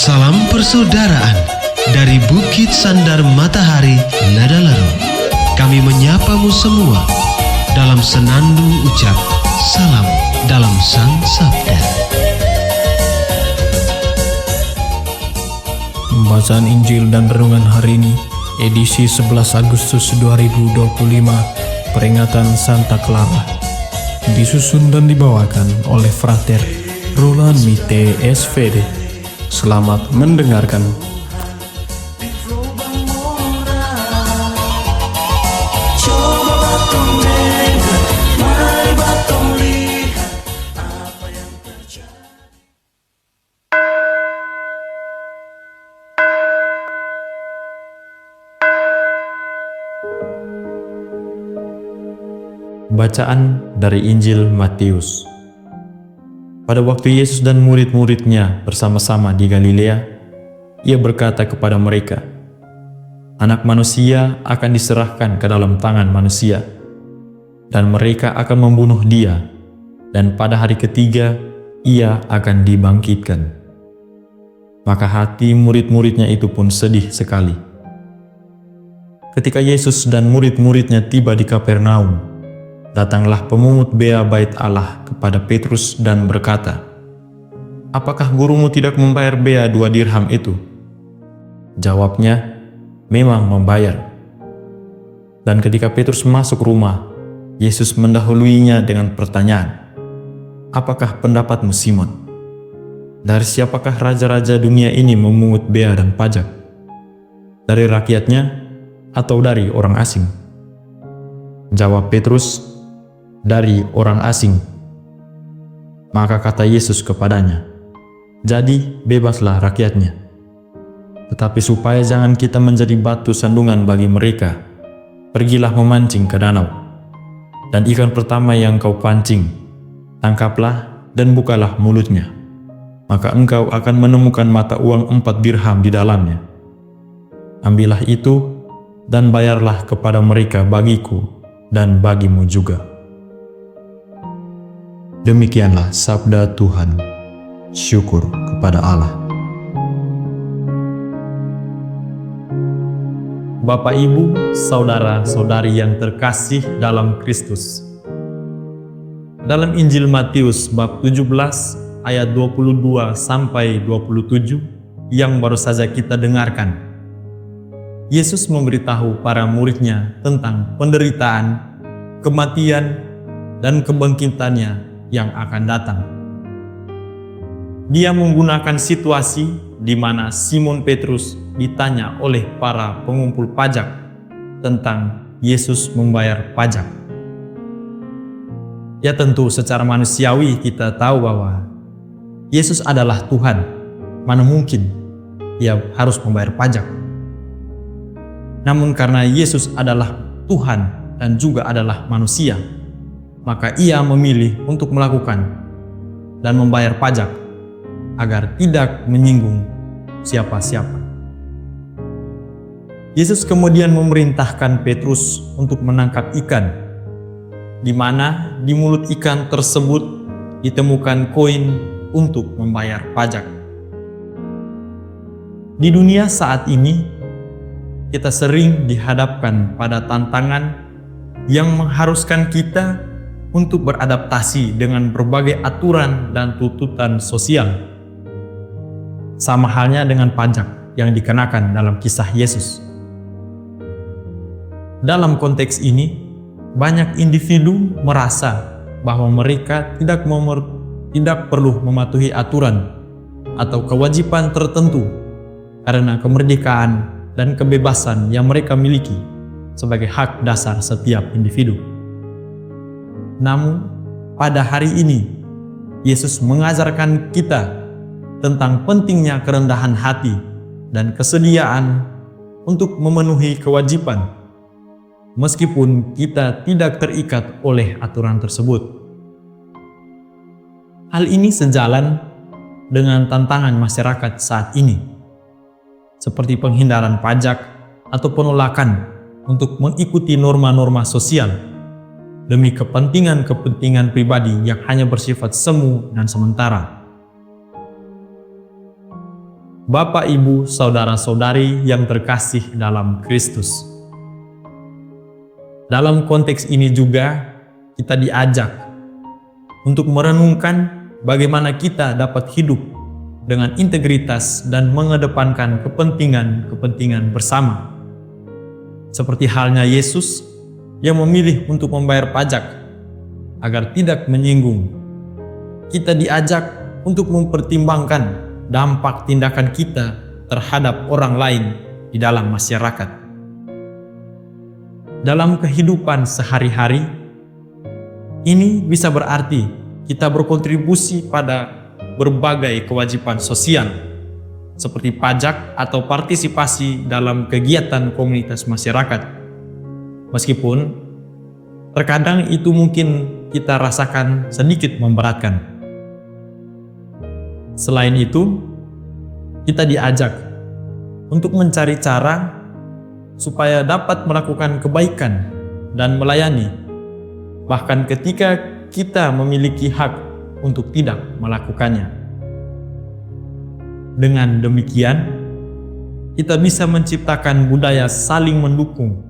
Salam persaudaraan dari Bukit Sandar Matahari Nadalaro. Kami menyapamu semua dalam senandung ucap salam dalam Sang Sabda. Pembacaan Injil dan Renungan hari ini, edisi 11 Agustus 2025, peringatan Santa Clara. Disusun dan dibawakan oleh Frater Roland Mite SVD. Selamat mendengarkan. Bacaan dari Injil Matius. Pada waktu Yesus dan murid-muridnya bersama-sama di Galilea, Ia berkata kepada mereka, "Anak manusia akan diserahkan ke dalam tangan manusia, dan mereka akan membunuh Dia, dan pada hari ketiga Ia akan dibangkitkan." Maka hati murid-muridnya itu pun sedih sekali. Ketika Yesus dan murid-muridnya tiba di Kapernaum, datanglah pemungut bea bait Allah kepada Petrus dan berkata, "Apakah gurumu tidak membayar bea 2 dirham itu?" Jawabnya, "Memang membayar." Dan ketika Petrus masuk rumah, Yesus mendahuluinya dengan pertanyaan, "Apakah pendapatmu, Simon? Dari siapakah raja-raja dunia ini memungut bea dan pajak? Dari rakyatnya atau dari orang asing?" Jawab Petrus, "Dari orang asing." Maka kata Yesus kepadanya, "Jadi bebaslah rakyatnya. Tetapi supaya jangan kita menjadi batu sandungan bagi mereka, pergilah memancing ke danau. Dan ikan pertama yang kau pancing, tangkaplah dan bukalah mulutnya. Maka engkau akan menemukan mata uang 4 dirham di dalamnya. Ambillah itu dan bayarlah kepada mereka bagiku dan bagimu juga." Demikianlah sabda Tuhan. Syukur kepada Allah. Bapak, Ibu, saudara-saudari yang terkasih dalam Kristus. Dalam Injil Matius bab 17 ayat 22 sampai 27 yang baru saja kita dengarkan, Yesus memberitahu para muridnya tentang penderitaan, kematian, dan kebangkitannya yang akan datang. Dia menggunakan situasi di mana Simon Petrus ditanya oleh para pengumpul pajak tentang Yesus membayar pajak. Ya, tentu secara manusiawi kita tahu bahwa Yesus adalah Tuhan. Mana mungkin Ia harus membayar pajak? Namun karena Yesus adalah Tuhan dan juga adalah manusia, maka Ia memilih untuk melakukan dan membayar pajak agar tidak menyinggung siapa-siapa. Yesus kemudian memerintahkan Petrus untuk menangkap ikan, di mana di mulut ikan tersebut ditemukan koin untuk membayar pajak. Di dunia saat ini, kita sering dihadapkan pada tantangan yang mengharuskan kita untuk beradaptasi dengan berbagai aturan dan tuntutan sosial. Sama halnya dengan pajak yang dikenakan dalam kisah Yesus. Dalam konteks ini, banyak individu merasa bahwa mereka tidak perlu mematuhi aturan atau kewajiban tertentu karena kemerdekaan dan kebebasan yang mereka miliki sebagai hak dasar setiap individu. Namun, pada hari ini, Yesus mengajarkan kita tentang pentingnya kerendahan hati dan kesediaan untuk memenuhi kewajiban, meskipun kita tidak terikat oleh aturan tersebut. Hal ini sejalan dengan tantangan masyarakat saat ini, seperti penghindaran pajak atau penolakan untuk mengikuti norma-norma sosial demi kepentingan-kepentingan pribadi yang hanya bersifat semu dan sementara. Bapak, Ibu, saudara-saudari yang terkasih dalam Kristus. Dalam konteks ini juga kita diajak untuk merenungkan bagaimana kita dapat hidup dengan integritas dan mengedepankan kepentingan bersama. Seperti halnya Yesus yang memilih untuk membayar pajak agar tidak menyinggung. Kita diajak untuk mempertimbangkan dampak tindakan kita terhadap orang lain di dalam masyarakat. Dalam kehidupan sehari-hari, ini bisa berarti kita berkontribusi pada berbagai kewajiban sosial, seperti pajak atau partisipasi dalam kegiatan komunitas masyarakat. Meskipun terkadang itu mungkin kita rasakan sedikit memberatkan. Selain itu, kita diajak untuk mencari cara supaya dapat melakukan kebaikan dan melayani, bahkan ketika kita memiliki hak untuk tidak melakukannya. Dengan demikian, kita bisa menciptakan budaya saling mendukung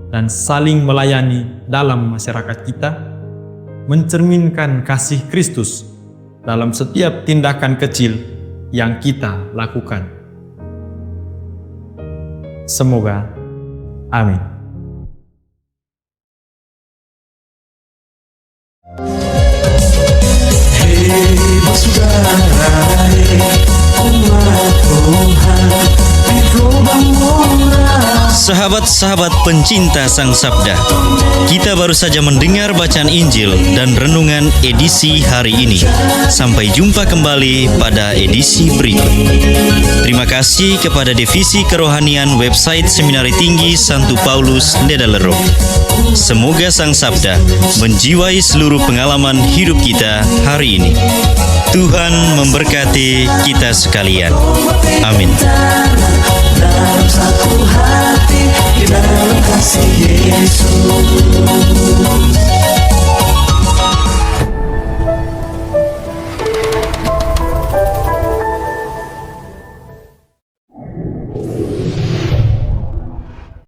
dan saling melayani dalam masyarakat kita, mencerminkan kasih Kristus dalam setiap tindakan kecil yang kita lakukan. Semoga. Amin. Sahabat-sahabat pencinta Sang Sabda, kita baru saja mendengar bacaan Injil dan renungan edisi hari ini. Sampai jumpa kembali pada edisi berikut. Terima kasih kepada Divisi Kerohanian website Seminari Tinggi Santo Paulus Ledalerro. Semoga Sang Sabda menjiwai seluruh pengalaman hidup kita hari ini. Tuhan memberkati kita sekalian. Amin. Dalam satu hati, di dalam kasih Yesus.